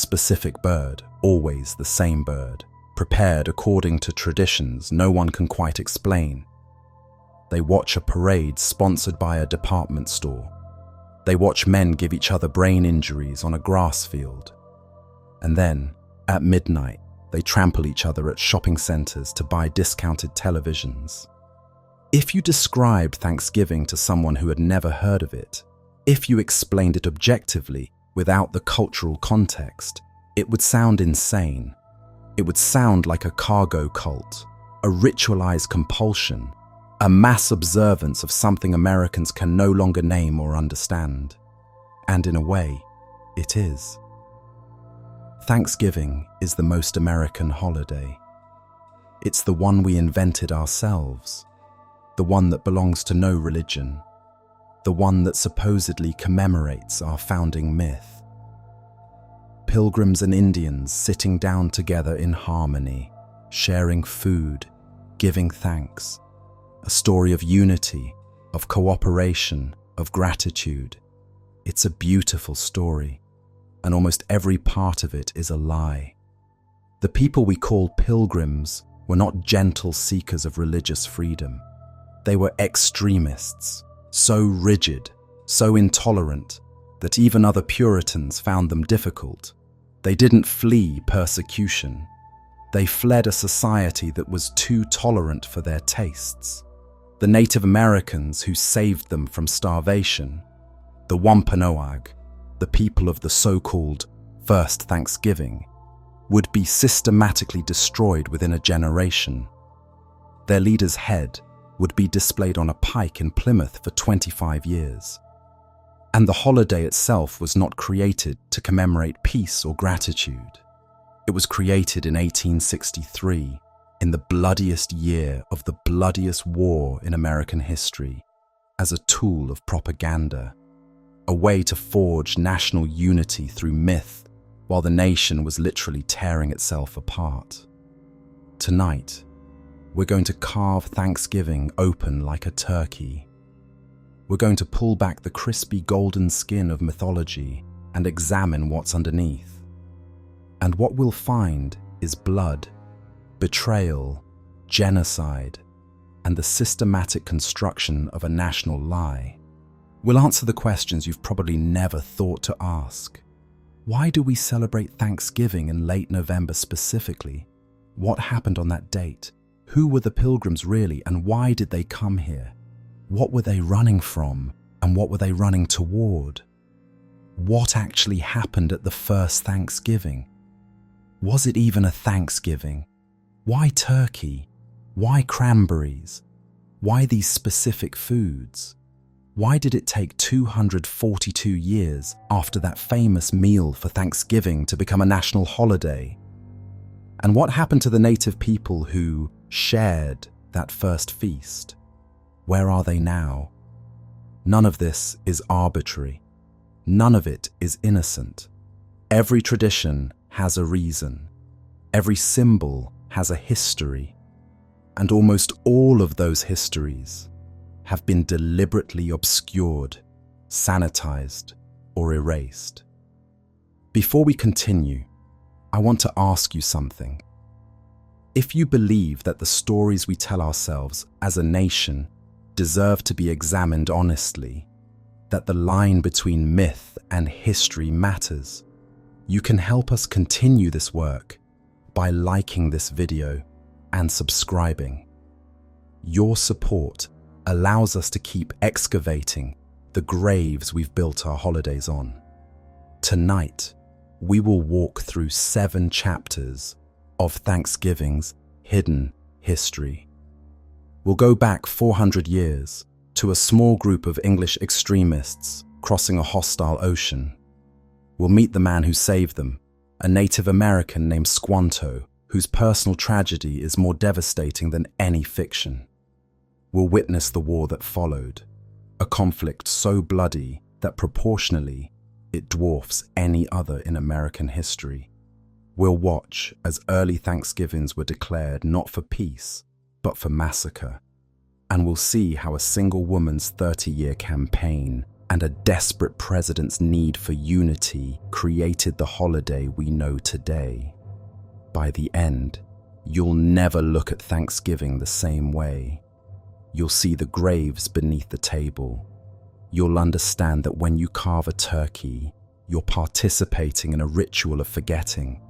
specific bird, always the same bird, prepared according to traditions no one can quite explain. They watch a parade sponsored by a department store. They watch men give each other brain injuries on a grass field. And then, at midnight, they trample each other at shopping centers to buy discounted televisions. If you described Thanksgiving to someone who had never heard of it, if you explained it objectively without the cultural context, it would sound insane. It would sound like a cargo cult, a ritualized compulsion, a mass observance of something Americans can no longer name or understand. And in a way, it is. Thanksgiving is the most American holiday. It's the one we invented ourselves, the one that belongs to no religion, the one that supposedly commemorates our founding myth. Pilgrims and Indians sitting down together in harmony, sharing food, giving thanks. A story of unity, of cooperation, of gratitude. It's a beautiful story, and almost every part of it is a lie. The people we call pilgrims were not gentle seekers of religious freedom. They were extremists, so rigid, so intolerant, that even other Puritans found them difficult. They didn't flee persecution. They fled a society that was too tolerant for their tastes. The Native Americans who saved them from starvation, the Wampanoag, the people of the so-called First Thanksgiving, would be systematically destroyed within a generation. Their leader's head would be displayed on a pike in Plymouth for 25 years. And the holiday itself was not created to commemorate peace or gratitude. It was created in 1863, in the bloodiest year of the bloodiest war in American history, as a tool of propaganda, a way to forge national unity through myth while the nation was literally tearing itself apart. Tonight, we're going to carve Thanksgiving open like a turkey. We're going to pull back the crispy golden skin of mythology and examine what's underneath. And what we'll find is blood, betrayal, genocide, and the systematic construction of a national lie. We'll answer the questions you've probably never thought to ask. Why do we celebrate Thanksgiving in late November specifically? What happened on that date? Who were the pilgrims really, and why did they come here? What were they running from, and what were they running toward? What actually happened at the first Thanksgiving? Was it even a Thanksgiving? Why turkey? Why cranberries? Why these specific foods? Why did it take 242 years after that famous meal for Thanksgiving to become a national holiday? And what happened to the native people who shared that first feast? Where are they now? None of this is arbitrary. None of it is innocent. Every tradition has a reason. Every symbol has a history. And almost all of those histories have been deliberately obscured, sanitized, or erased. Before we continue, I want to ask you something. If you believe that the stories we tell ourselves as a nation deserve to be examined honestly, that the line between myth and history matters, you can help us continue this work by liking this video and subscribing. Your support allows us to keep excavating the graves we've built our holidays on. Tonight, we will walk through 7 chapters of Thanksgiving's hidden history. We'll go back 400 years to a small group of English extremists crossing a hostile ocean. We'll meet the man who saved them, a Native American named Squanto, whose personal tragedy is more devastating than any fiction. We'll witness the war that followed, a conflict so bloody that proportionally it dwarfs any other in American history. We'll watch as early Thanksgivings were declared not for peace, but for massacre. And we'll see how a single woman's 30-year campaign and a desperate president's need for unity created the holiday we know today. By the end, you'll never look at Thanksgiving the same way. You'll see the graves beneath the table. You'll understand that when you carve a turkey, you're participating in a ritual of forgetting,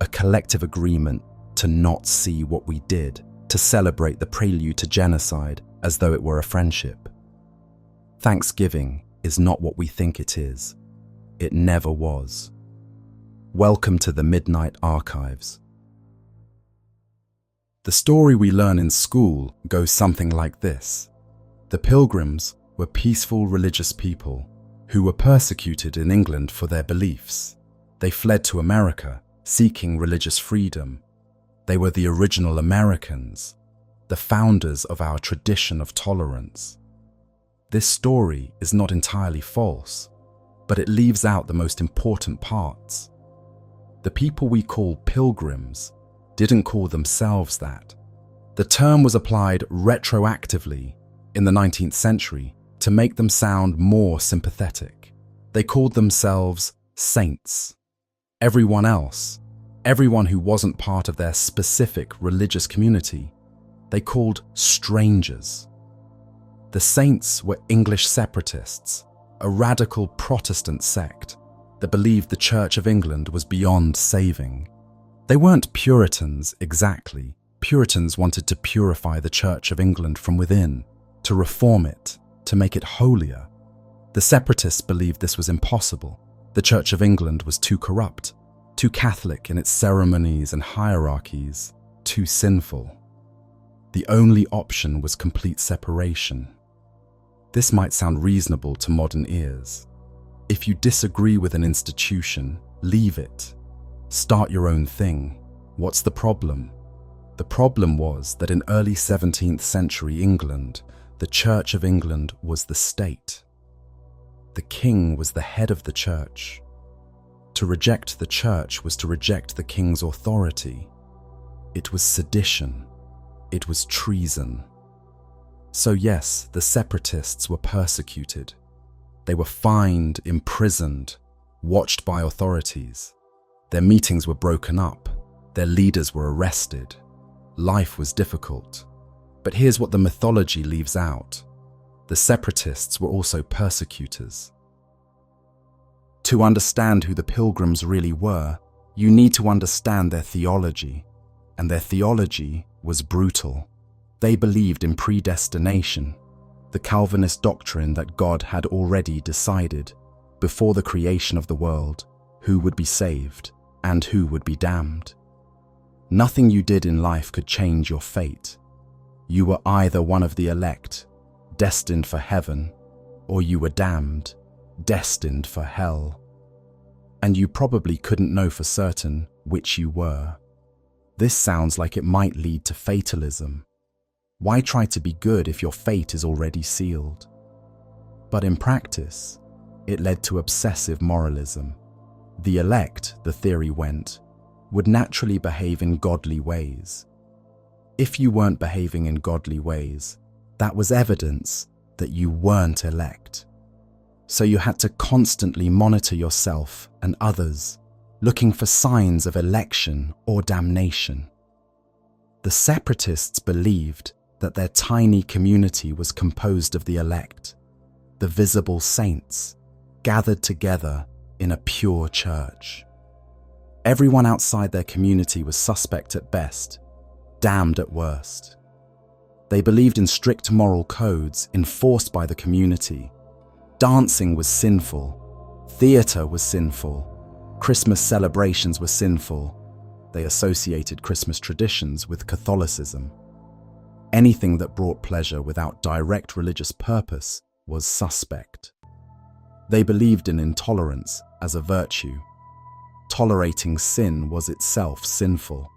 a collective agreement to not see what we did, to celebrate the prelude to genocide as though it were a friendship. Thanksgiving is not what we think it is. It never was. Welcome to the Midnight Archives. The story we learn in school goes something like this. The Pilgrims were peaceful religious people who were persecuted in England for their beliefs. They fled to America, seeking religious freedom. They were the original Americans, the founders of our tradition of tolerance. This story is not entirely false, but it leaves out the most important parts. The people we call pilgrims didn't call themselves that. The term was applied retroactively in the 19th century to make them sound more sympathetic. They called themselves saints. Everyone else, everyone who wasn't part of their specific religious community, they called strangers. The saints were English separatists, a radical Protestant sect that believed the Church of England was beyond saving. They weren't Puritans exactly. Puritans wanted to purify the Church of England from within, to reform it, to make it holier. The separatists believed this was impossible. The Church of England was too corrupt, too Catholic in its ceremonies and hierarchies, too sinful. The only option was complete separation. This might sound reasonable to modern ears. If you disagree with an institution, leave it. Start your own thing. What's the problem? The problem was that in early 17th century England, the Church of England was the state. The king was the head of the church. To reject the church was to reject the king's authority. It was sedition. It was treason. So yes, the separatists were persecuted. They were fined, imprisoned, watched by authorities. Their meetings were broken up. Their leaders were arrested. Life was difficult. But here's what the mythology leaves out. The separatists were also persecutors. To understand who the Pilgrims really were, you need to understand their theology. And their theology was brutal. They believed in predestination, the Calvinist doctrine that God had already decided, before the creation of the world, who would be saved and who would be damned. Nothing you did in life could change your fate. You were either one of the elect, destined for heaven, or you were damned, destined for hell. And you probably couldn't know for certain which you were. This sounds like it might lead to fatalism. Why try to be good if your fate is already sealed? But in practice, it led to obsessive moralism. The elect, the theory went, would naturally behave in godly ways. If you weren't behaving in godly ways, that was evidence that you weren't elect. So you had to constantly monitor yourself and others, looking for signs of election or damnation. The separatists believed that their tiny community was composed of the elect, the visible saints, gathered together in a pure church. Everyone outside their community was suspect at best, damned at worst. They believed in strict moral codes enforced by the community. Dancing was sinful, theater was sinful, Christmas celebrations were sinful. They associated Christmas traditions with Catholicism. Anything that brought pleasure without direct religious purpose was suspect. They believed in intolerance as a virtue. Tolerating sin was itself sinful.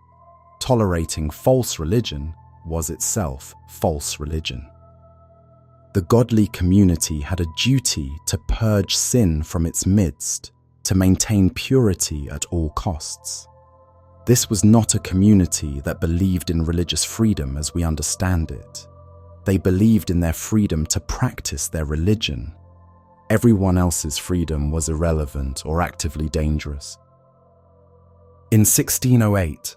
Tolerating false religion was itself false religion. The godly community had a duty to purge sin from its midst, to maintain purity at all costs. This was not a community that believed in religious freedom as we understand it. They believed in their freedom to practice their religion. Everyone else's freedom was irrelevant or actively dangerous. In 1608,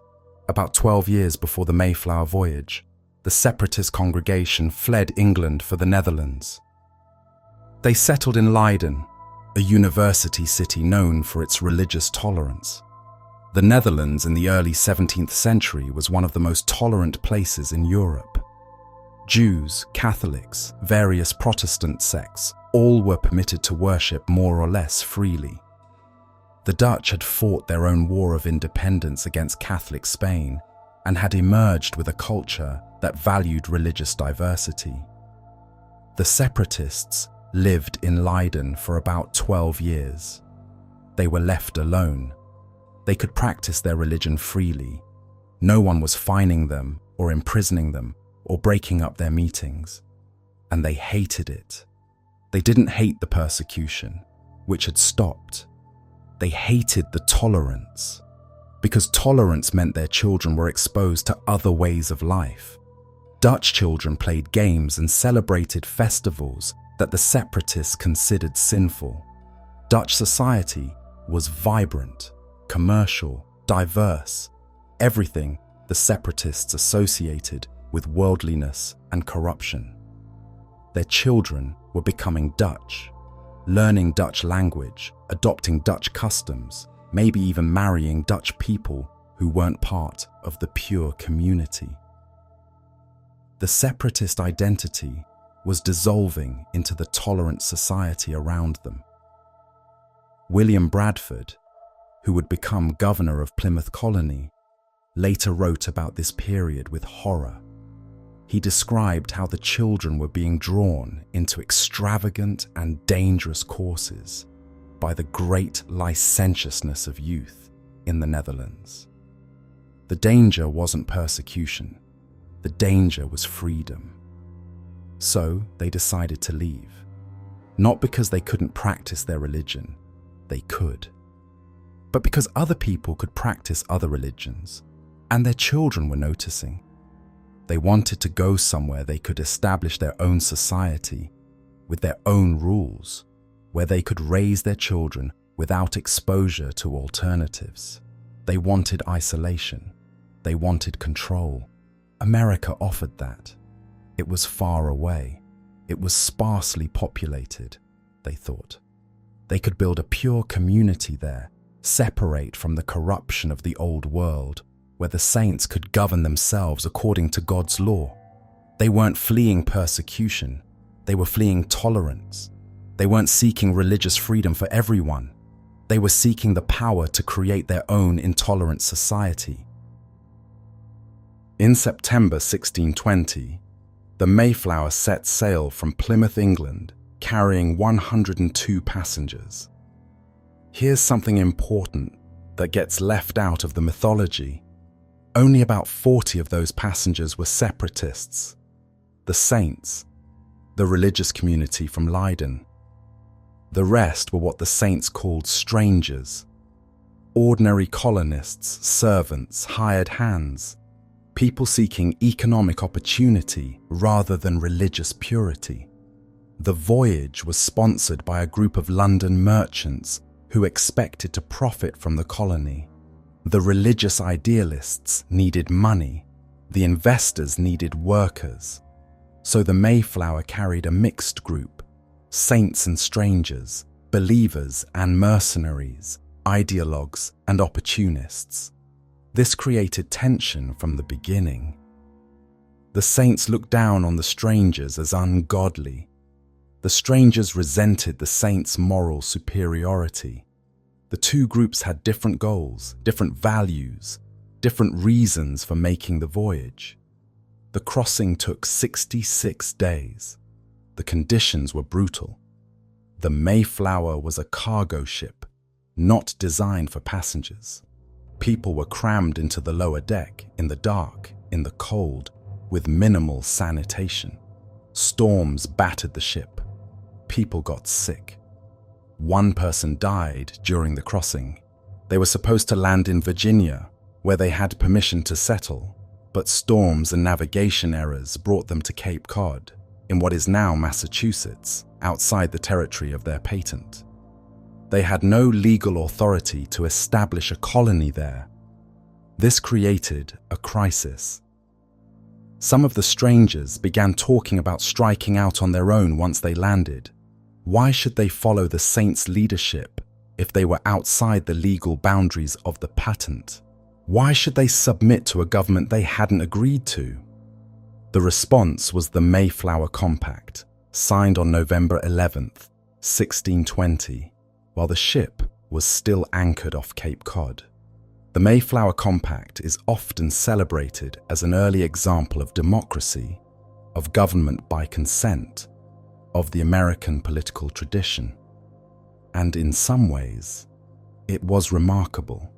about 12 years before the Mayflower voyage, the separatist congregation fled England for the Netherlands. They settled in Leiden, a university city known for its religious tolerance. The Netherlands in the early 17th century was one of the most tolerant places in Europe. Jews, Catholics, various Protestant sects, all were permitted to worship more or less freely. The Dutch had fought their own war of independence against Catholic Spain and had emerged with a culture that valued religious diversity. The separatists lived in Leiden for about 12 years. They were left alone. They could practice their religion freely. No one was fining them or imprisoning them or breaking up their meetings. And they hated it. They didn't hate the persecution, which had stopped. They hated the tolerance, because tolerance meant their children were exposed to other ways of life. Dutch children played games and celebrated festivals that the separatists considered sinful. Dutch society was vibrant, commercial, diverse, everything the separatists associated with worldliness and corruption. Their children were becoming Dutch, learning Dutch language, adopting Dutch customs, maybe even marrying Dutch people who weren't part of the pure community. The separatist identity was dissolving into the tolerant society around them. William Bradford, who would become governor of Plymouth Colony, later wrote about this period with horror. He described how the children were being drawn into extravagant and dangerous courses by the great licentiousness of youth in the Netherlands. The danger wasn't persecution. The danger was freedom. So they decided to leave. Not because they couldn't practice their religion. They could. But because other people could practice other religions, and their children were noticing. They wanted to go somewhere they could establish their own society with their own rules, where they could raise their children without exposure to alternatives. They wanted isolation. They wanted control. America offered that. It was far away. It was sparsely populated, they thought. They could build a pure community there, separate from the corruption of the old world, where the saints could govern themselves according to God's law. They weren't fleeing persecution. They were fleeing tolerance. They weren't seeking religious freedom for everyone. They were seeking the power to create their own intolerant society. In September 1620, the Mayflower set sail from Plymouth, England, carrying 102 passengers. Here's something important that gets left out of the mythology. Only about 40 of those passengers were separatists, the saints, the religious community from Leiden. The rest were what the saints called strangers, ordinary colonists, servants, hired hands, people seeking economic opportunity rather than religious purity. The voyage was sponsored by a group of London merchants who expected to profit from the colony. The religious idealists needed money. The investors needed workers. So the Mayflower carried a mixed group, saints and strangers, believers and mercenaries, ideologues and opportunists. This created tension from the beginning. The saints looked down on the strangers as ungodly. The strangers resented the saints' moral superiority. The two groups had different goals, different values, different reasons for making the voyage. The crossing took 66 days. The conditions were brutal. The Mayflower was a cargo ship, not designed for passengers. People were crammed into the lower deck, in the dark, in the cold, with minimal sanitation. Storms battered the ship. People got sick. One person died during the crossing. They were supposed to land in Virginia, where they had permission to settle, but storms and navigation errors brought them to Cape Cod, in what is now Massachusetts, outside the territory of their patent. They had no legal authority to establish a colony there. This created a crisis. Some of the strangers began talking about striking out on their own once they landed. Why should they follow the Saints' leadership if they were outside the legal boundaries of the patent? Why should they submit to a government they hadn't agreed to? The response was the Mayflower Compact, signed on November 11th, 1620, while the ship was still anchored off Cape Cod. The Mayflower Compact is often celebrated as an early example of democracy, of government by consent, of the American political tradition. And in some ways, it was remarkable.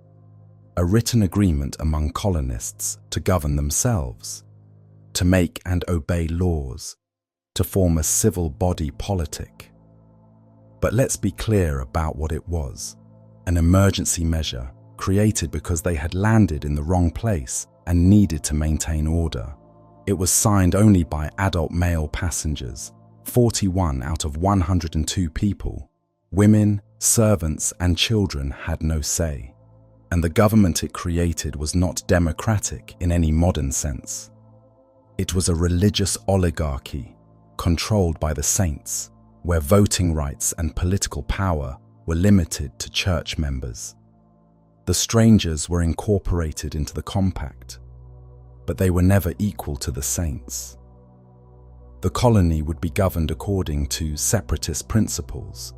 A written agreement among colonists to govern themselves, to make and obey laws, to form a civil body politic. But let's be clear about what it was: an emergency measure created because they had landed in the wrong place and needed to maintain order. It was signed only by adult male passengers, 41 out of 102 people. Women, servants, and children had no say. And the government it created was not democratic in any modern sense. It was a religious oligarchy controlled by the Saints, where voting rights and political power were limited to church members. The strangers were incorporated into the compact, but they were never equal to the Saints. The colony would be governed according to separatist principles,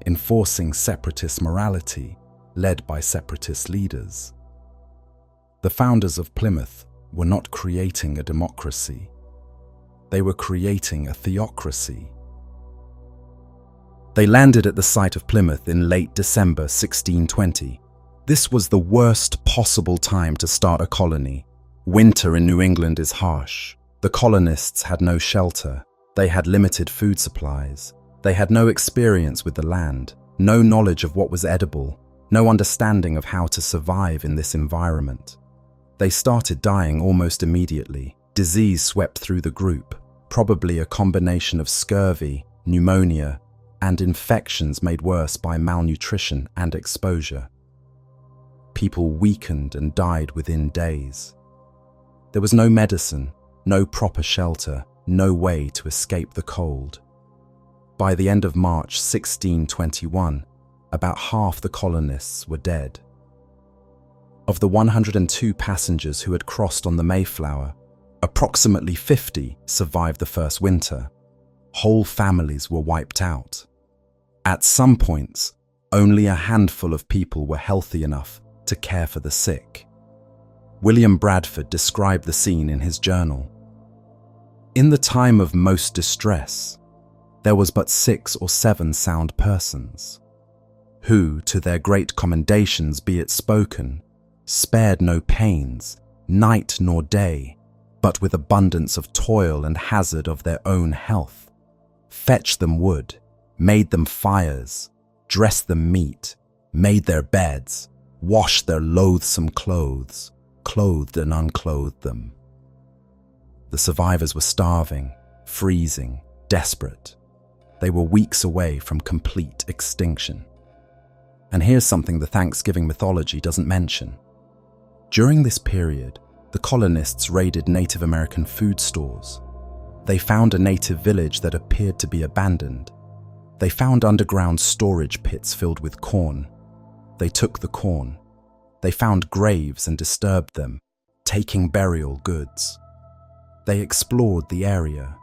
enforcing separatist morality led by separatist leaders. The founders of Plymouth were not creating a democracy. They were creating a theocracy. They landed at the site of Plymouth in late December 1620. This was the worst possible time to start a colony. Winter in New England is harsh. The colonists had no shelter. They had limited food supplies. They had no experience with the land, no knowledge of what was edible, no understanding of how to survive in this environment. They started dying almost immediately. Disease swept through the group, probably a combination of scurvy, pneumonia, and infections made worse by malnutrition and exposure. People weakened and died within days. There was no medicine, no proper shelter, no way to escape the cold. By the end of March 1621, about half the colonists were dead. Of the 102 passengers who had crossed on the Mayflower, approximately 50 survived the first winter. Whole families were wiped out. At some points, only a handful of people were healthy enough to care for the sick. William Bradford described the scene in his journal. In the time of most distress, there was but 6 or 7 sound persons, who, to their great commendations be it spoken, spared no pains, night nor day, but with abundance of toil and hazard of their own health, fetched them wood, made them fires, dressed them meat, made their beds, washed their loathsome clothes, clothed and unclothed them. The survivors were starving, freezing, desperate. They were weeks away from complete extinction. And here's something the Thanksgiving mythology doesn't mention. During this period, the colonists raided Native American food stores. They found a native village that appeared to be abandoned. They found underground storage pits filled with corn. They took the corn. They found graves and disturbed them, taking burial goods. They explored the area,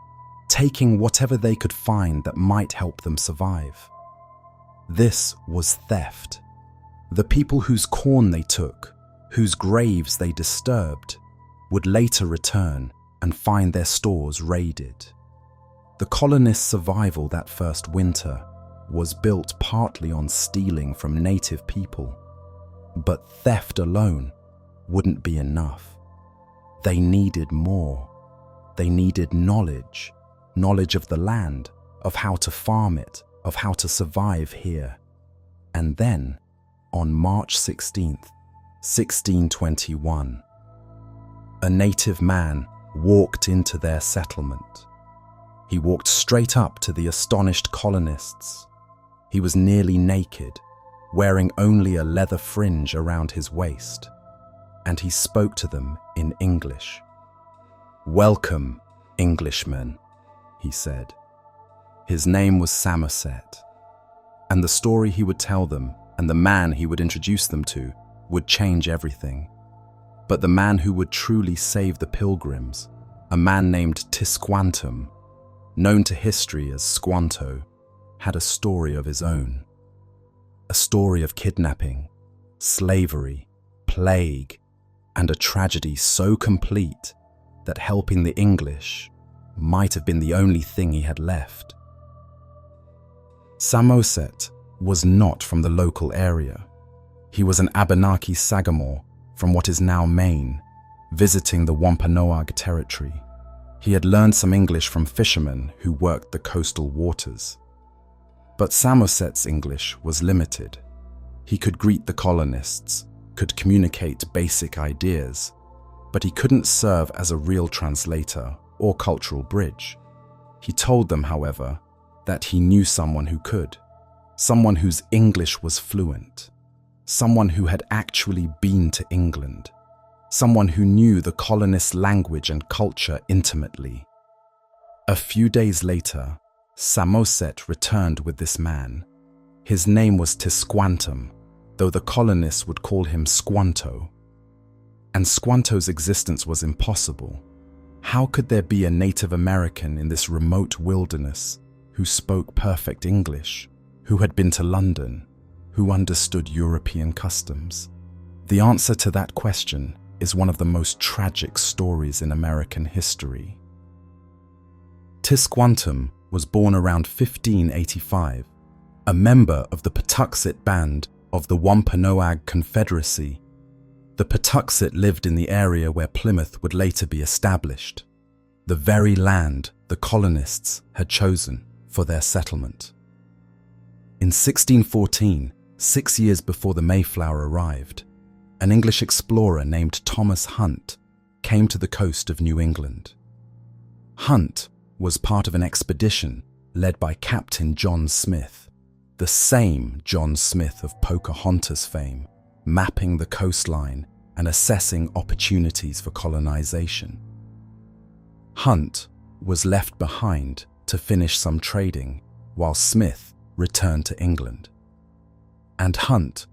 taking whatever they could find that might help them survive. This was theft. The people whose corn they took, whose graves they disturbed, would later return and find their stores raided. The colonists' survival that first winter was built partly on stealing from native people. But theft alone wouldn't be enough. They needed more. They needed knowledge of the land, of how to farm it, of how to survive here. And then, on March 16th, 1621, a native man walked into their settlement. He walked straight up to the astonished colonists. He was nearly naked, wearing only a leather fringe around his waist, and he spoke to them in English. "Welcome, Englishmen," he said. His name was Samoset, and the story he would tell them and the man he would introduce them to would change everything. But the man who would truly save the pilgrims, a man named Tisquantum, known to history as Squanto, had a story of his own. A story of kidnapping, slavery, plague, and a tragedy so complete that helping the English might have been the only thing he had left. Samoset was not from the local area. He was an Abenaki Sagamore from what is now Maine, visiting the Wampanoag territory. He had learned some English from fishermen who worked the coastal waters. But Samoset's English was limited. He could greet the colonists, could communicate basic ideas, but he couldn't serve as a real translator or cultural bridge. He told them, however, that he knew someone who could, someone whose English was fluent, someone who had actually been to England, someone who knew the colonists' language and culture intimately. A few days later, Samoset returned with this man. His name was Tisquantum, though the colonists would call him Squanto. And Squanto's existence was impossible. How could there be a Native American in this remote wilderness who spoke perfect English, who had been to London, who understood European customs? The answer to that question is one of the most tragic stories in American history. Tisquantum was born around 1585, a member of the Patuxet Band of the Wampanoag Confederacy. The Patuxet lived in the area where Plymouth would later be established, the very land the colonists had chosen for their settlement. In 1614, 6 years before the Mayflower arrived, an English explorer named Thomas Hunt came to the coast of New England. Hunt was part of an expedition led by Captain John Smith, the same John Smith of Pocahontas fame, mapping the coastline and assessing opportunities for colonization. Hunt was left behind to finish some trading while Smith returned to England. And Hunt